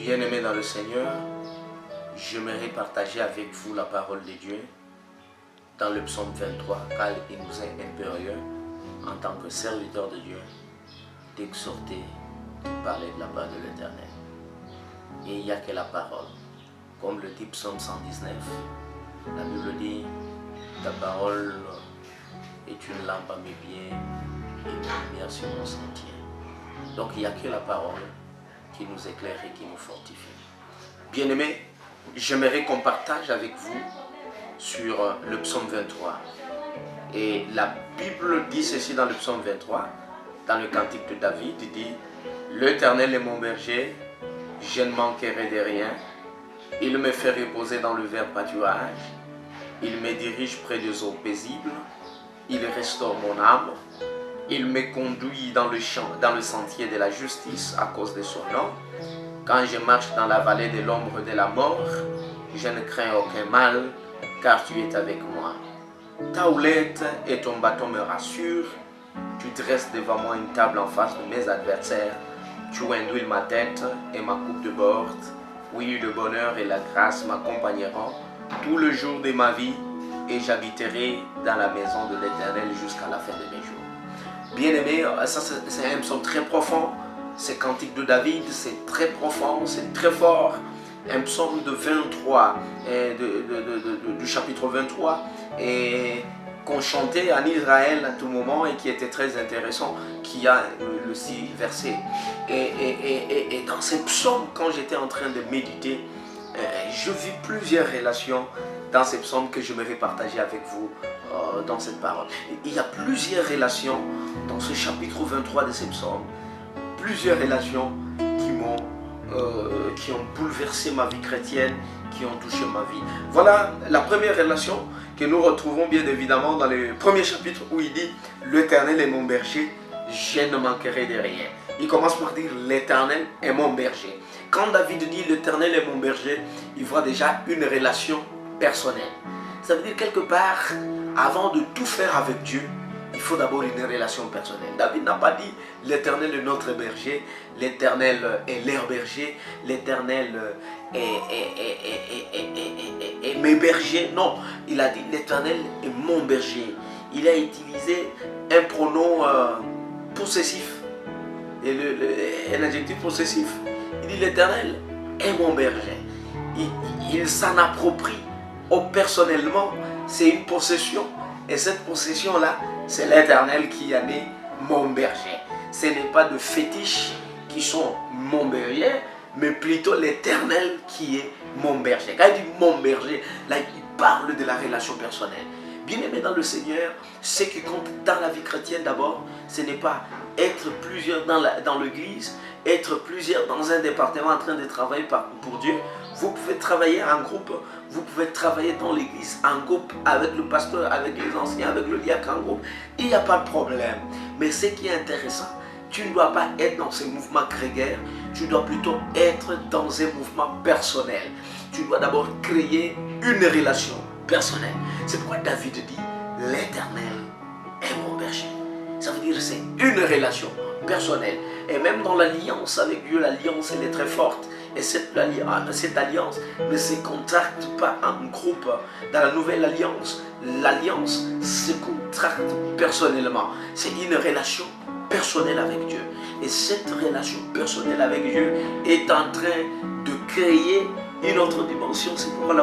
Bien-aimés dans le Seigneur, j'aimerais partager avec vous la parole de Dieu dans le psaume 23, car il nous est impérieux, en tant que serviteur de Dieu, d'exhorter, de parler de la part de l'Éternel. Et il n'y a que la parole. Comme le dit psaume 119, la Bible dit, ta parole est une lampe à mes pieds et une lumière sur mon sentier. Donc il n'y a que la parole qui nous éclaire et qui nous fortifie. Bien-aimés, j'aimerais qu'on partage avec vous sur le psaume 23. Et la Bible dit ceci dans le psaume 23, dans le cantique de David, il dit « L'Éternel est mon berger, je ne manquerai de rien. Il me fait reposer dans le vert pâturage. Il me dirige près des eaux paisibles. Il restaure mon âme. Il me conduit dans le sentier de la justice à cause de son nom. Quand je marche dans la vallée de l'ombre de la mort, je ne crains aucun mal, car tu es avec moi. Ta houlette et ton bâton me rassurent. Tu dresses devant moi une table en face de mes adversaires. Tu induis ma tête et ma coupe de bord. Oui, le bonheur et la grâce m'accompagneront tout le jour de ma vie, et j'habiterai dans la maison de l'Éternel jusqu'à la fin de mes jours. Bien-aimés, ça c'est un psaume très profond. C'est cantique de David, c'est très profond, c'est très fort. Un psaume de 23, du chapitre 23, et qu'on chantait en Israël à tout moment et qui était très intéressant, qui a le 6 versets. Et dans ces psaumes, quand j'étais en train de méditer, je vis plusieurs relations dans ces psaumes que j'aimerais partager avec vous dans cette parole. Il y a plusieurs relations dans ce chapitre 23 de ces psaumes, plusieurs relations qui ont bouleversé ma vie chrétienne, qui ont touché ma vie. Voilà la première relation que nous retrouvons bien évidemment dans le premier chapitre où il dit « L'Éternel est mon berger, je ne manquerai de rien ». Il commence par dire « L'Éternel est mon berger ». Quand David dit « L'Éternel est mon berger », il voit déjà une relation personnelle. Ça veut dire quelque part, avant de tout faire avec Dieu, il faut d'abord une relation personnelle. David n'a pas dit « L'Éternel est notre berger »,« L'Éternel est leur berger »,« L'Éternel est mes bergers ». Non, il a dit « L'Éternel est mon berger ». Il a utilisé un pronom possessif, un adjectif possessif. Il dit « L'Éternel est mon berger ». Il s'en approprie personnellement, c'est une possession. Et cette possession-là, c'est l'Éternel qui en est mon berger. Ce n'est pas de fétiches qui sont mon berger, mais plutôt l'Éternel qui est mon berger. Quand il dit mon berger, là il parle de la relation personnelle. Bien-aimé dans le Seigneur, ce qui compte dans la vie chrétienne d'abord, ce n'est pas être plusieurs dans l'église, être plusieurs dans un département en train de travailler pour Dieu. Vous pouvez travailler en groupe, vous pouvez travailler dans l'église en groupe, avec le pasteur, avec les anciens, avec le diacre en groupe. Il n'y a pas de problème. Mais ce qui est intéressant, tu ne dois pas être dans ces mouvements grégaires, tu dois plutôt être dans un mouvement personnel. Tu dois d'abord créer une relation personnelle. C'est pourquoi David dit, l'Éternel est mon berger. Ça veut dire que c'est une relation personnelle. Et même dans l'alliance avec Dieu, l'alliance elle est très forte. Et cette alliance ne se contracte pas en groupe. Dans la nouvelle alliance, l'alliance se contracte personnellement. C'est une relation personnelle avec Dieu. Et cette relation personnelle avec Dieu est en train de créer une autre dimension. C'est pourquoi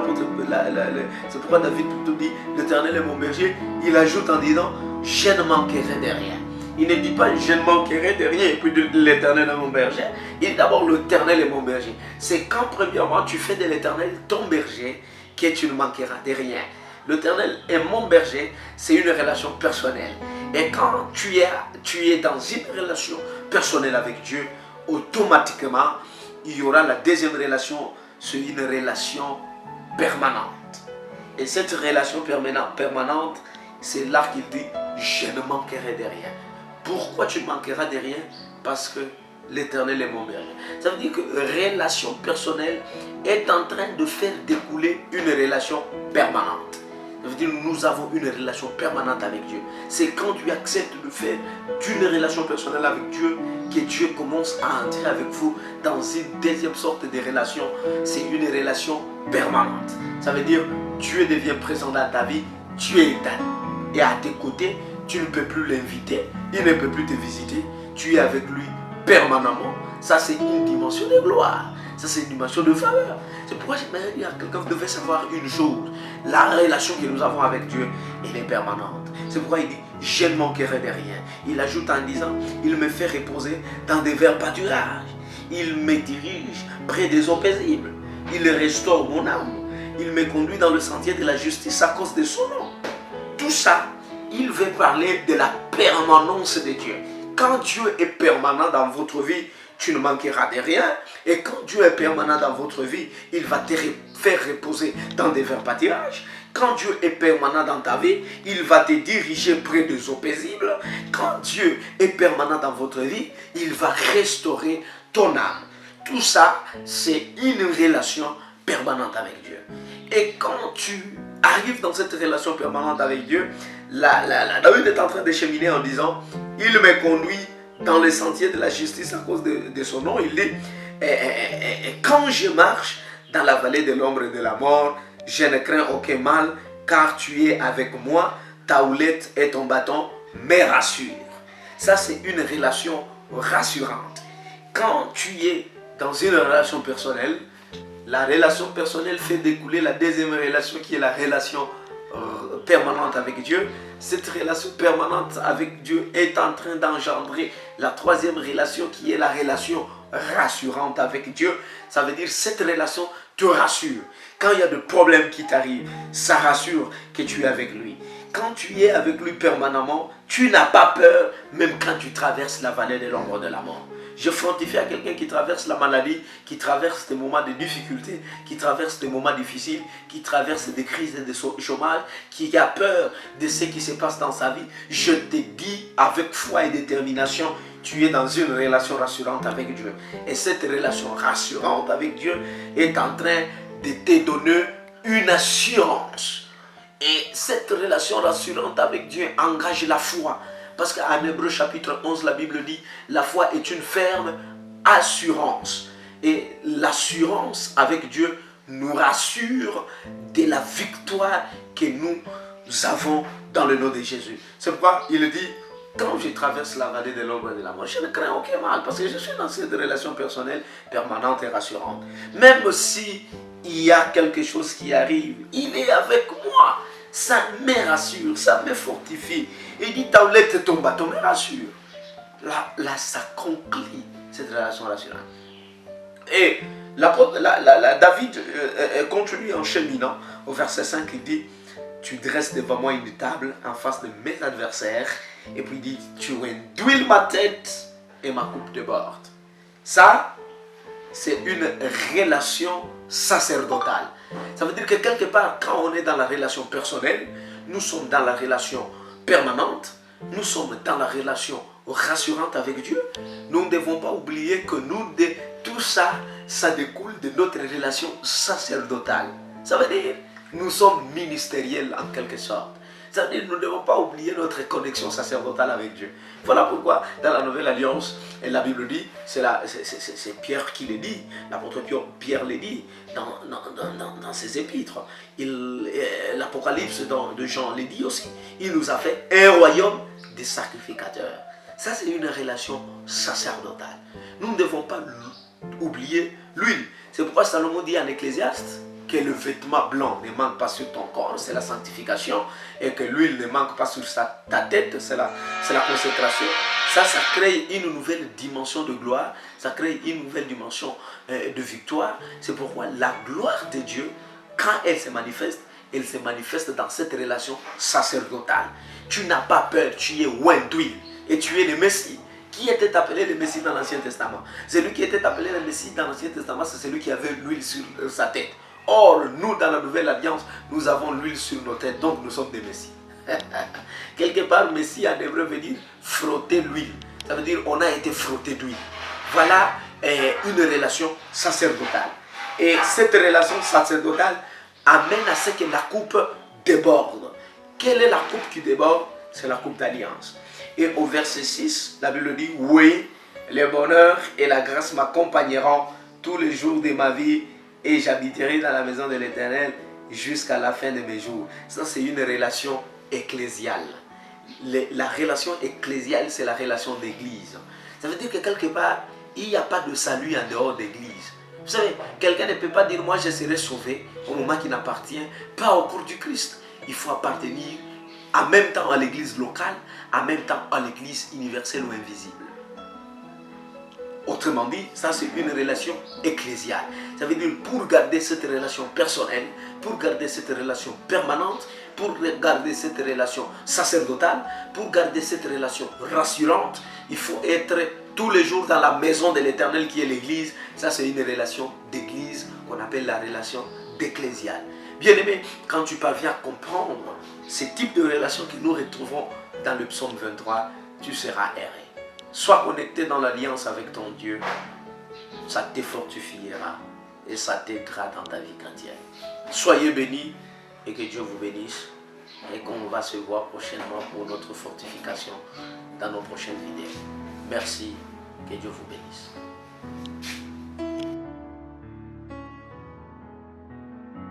c'est pourquoi David plutôt dit l'Éternel est mon berger. Il ajoute en disant je ne manquerai de rien. Il ne dit pas je ne manquerai de rien et puis l'Éternel est mon berger. Il dit d'abord l'Éternel est mon berger. C'est quand premièrement tu fais de l'Éternel ton berger que tu ne manqueras de rien. L'Éternel est mon berger, c'est une relation personnelle. Et quand tu es dans une relation personnelle avec Dieu, automatiquement il y aura la deuxième relation, c'est une relation permanente. Et cette relation permanente, c'est là qu'il dit je ne manquerai de rien. Pourquoi tu ne manqueras de rien? Parce que l'Éternel est mon berger. Ça veut dire que relation personnelle est en train de faire découler une relation permanente. Ça veut dire que nous avons une relation permanente avec Dieu. C'est quand tu acceptes de faire d'une relation personnelle avec Dieu que Dieu commence à entrer avec vous dans une deuxième sorte de relation. C'est une relation permanente. Ça veut dire que Dieu devient présent dans ta vie, Dieu est là. Et à tes côtés, tu ne peux plus l'inviter, il ne peut plus te visiter, tu es avec lui permanemment. Ça, c'est une dimension de gloire. Ça, c'est une dimension de faveur. C'est pourquoi j'aimerais dire à quelqu'un, vous devez savoir une chose. La relation que nous avons avec Dieu, elle est permanente. C'est pourquoi il dit, je ne manquerai de rien. Il ajoute en disant, il me fait reposer dans des verts pâturages. Il me dirige près des eaux paisibles. Il restaure mon âme. Il me conduit dans le sentier de la justice à cause de son nom. Tout ça, il veut parler de la permanence de Dieu. Quand Dieu est permanent dans votre vie, tu ne manqueras de rien. Et quand Dieu est permanent dans votre vie, il va te faire reposer dans des verts pâturages. Quand Dieu est permanent dans ta vie, il va te diriger près des eaux paisibles. Quand Dieu est permanent dans votre vie, il va restaurer ton âme. Tout ça, c'est une relation permanente avec Dieu. Et quand tu arrives dans cette relation permanente avec Dieu, David est en train de cheminer en disant, il me conduit dans les sentiers de la justice à cause de son nom. Il dit, quand je marche dans la vallée de l'ombre et de la mort, je ne crains aucun mal, car tu es avec moi, ta houlette et ton bâton me rassurent. Ça, c'est une relation rassurante. Quand tu es dans une relation personnelle, la relation personnelle fait découler la deuxième relation qui est la relation permanente avec Dieu. Cette relation permanente avec Dieu est en train d'engendrer la troisième relation qui est la relation rassurante avec Dieu. Ça veut dire cette relation te rassure. Quand il y a des problèmes qui t'arrivent, ça rassure que tu es avec lui. Quand tu es avec lui permanemment, tu n'as pas peur même quand tu traverses la vallée de l'ombre de la mort. Je fortifie à quelqu'un qui traverse la maladie, qui traverse des moments de difficulté, qui traverse des moments difficiles, qui traverse des crises et des chômages, qui a peur de ce qui se passe dans sa vie. Je te dis avec foi et détermination, tu es dans une relation rassurante avec Dieu. Et cette relation rassurante avec Dieu est en train de te donner une assurance. Et cette relation rassurante avec Dieu engage la foi. Parce qu'en Hébreux chapitre 11, la Bible dit, la foi est une ferme assurance. Et l'assurance avec Dieu nous rassure de la victoire que nous avons dans le nom de Jésus. C'est pourquoi il dit, quand je traverse la vallée de l'ombre et de la mort, je ne crains aucun mal. Parce que je suis dans cette relation personnelle permanente et rassurante. Même si il y a quelque chose qui arrive, il est avec moi. Ça me rassure, ça me fortifie. Il dit, ta houlette et ton bâton me rassure. Là, ça conclut cette relation rassurante. Et David continue en cheminant. Au verset 5, il dit, tu dresses devant moi une table en face de mes adversaires. Et puis il dit, tu induis ma tête et ma coupe déborde. Ça, c'est une relation sacerdotale. Ça veut dire que quelque part, quand on est dans la relation personnelle, nous sommes dans la relation permanente, nous sommes dans la relation rassurante avec Dieu. Nous ne devons pas oublier que tout ça, ça découle de notre relation sacerdotale. Ça veut dire, nous sommes ministériels en quelque sorte. Ça veut dire que nous ne devons pas oublier notre connexion sacerdotale avec Dieu. Voilà pourquoi dans la Nouvelle Alliance, la Bible dit, c'est Pierre qui le dit, l'apôtre Pierre le dit dans ses épîtres. L'Apocalypse de Jean le dit aussi. Il nous a fait un royaume de sacrificateurs. Ça, c'est une relation sacerdotale. Nous ne devons pas oublier l'huile. C'est pourquoi Salomon dit en Ecclésiaste que le vêtement blanc ne manque pas sur ton corps, c'est la sanctification, et que l'huile ne manque pas sur ta tête, c'est la consécration. Ça crée une nouvelle dimension de gloire, ça crée une nouvelle dimension de victoire. C'est pourquoi la gloire de Dieu, quand elle se manifeste dans cette relation sacerdotale. Tu n'as pas peur, tu es oint d'huile, et tu es le Messie. Qui était appelé le Messie dans l'Ancien Testament? Celui qui était appelé le Messie dans l'Ancien Testament, c'est celui qui avait l'huile sur sa tête. Or, nous, dans la Nouvelle Alliance, nous avons l'huile sur nos têtes, donc nous sommes des Messies. Quelque part, Messie en hébreu veut dire frotter l'huile. Ça veut dire on a été frotté d'huile. Voilà une relation sacerdotale. Et cette relation sacerdotale amène à ce que la coupe déborde. Quelle est la coupe qui déborde? C'est la coupe d'alliance. Et au verset 6, la Bible dit, oui, le bonheur et la grâce m'accompagneront tous les jours de ma vie et j'habiterai dans la maison de l'Éternel jusqu'à la fin de mes jours. Ça, c'est une relation ecclésiale. La relation ecclésiale, c'est la relation d'église. Ça veut dire que quelque part, il n'y a pas de salut en dehors d'église. Vous savez, quelqu'un ne peut pas dire, moi je serai sauvé au moment qui n'appartient pas au corps du Christ. Il faut appartenir en même temps à l'église locale, en même temps à l'église universelle ou invisible. Autrement dit, ça c'est une relation ecclésiale. Ça veut dire pour garder cette relation personnelle, pour garder cette relation permanente, pour garder cette relation sacerdotale, pour garder cette relation rassurante, il faut être tous les jours dans la maison de l'Éternel qui est l'église. Ça c'est une relation d'église qu'on appelle la relation d'ecclésiale. Bien aimé, quand tu parviens à comprendre ce type de relation que nous retrouvons dans le psaume 23, tu seras erré. Sois connecté dans l'alliance avec ton Dieu. Ça te fortifiera et ça t'aidera dans ta vie chrétienne. Soyez bénis et que Dieu vous bénisse. Et qu'on va se voir prochainement pour notre fortification dans nos prochaines vidéos. Merci, que Dieu vous bénisse.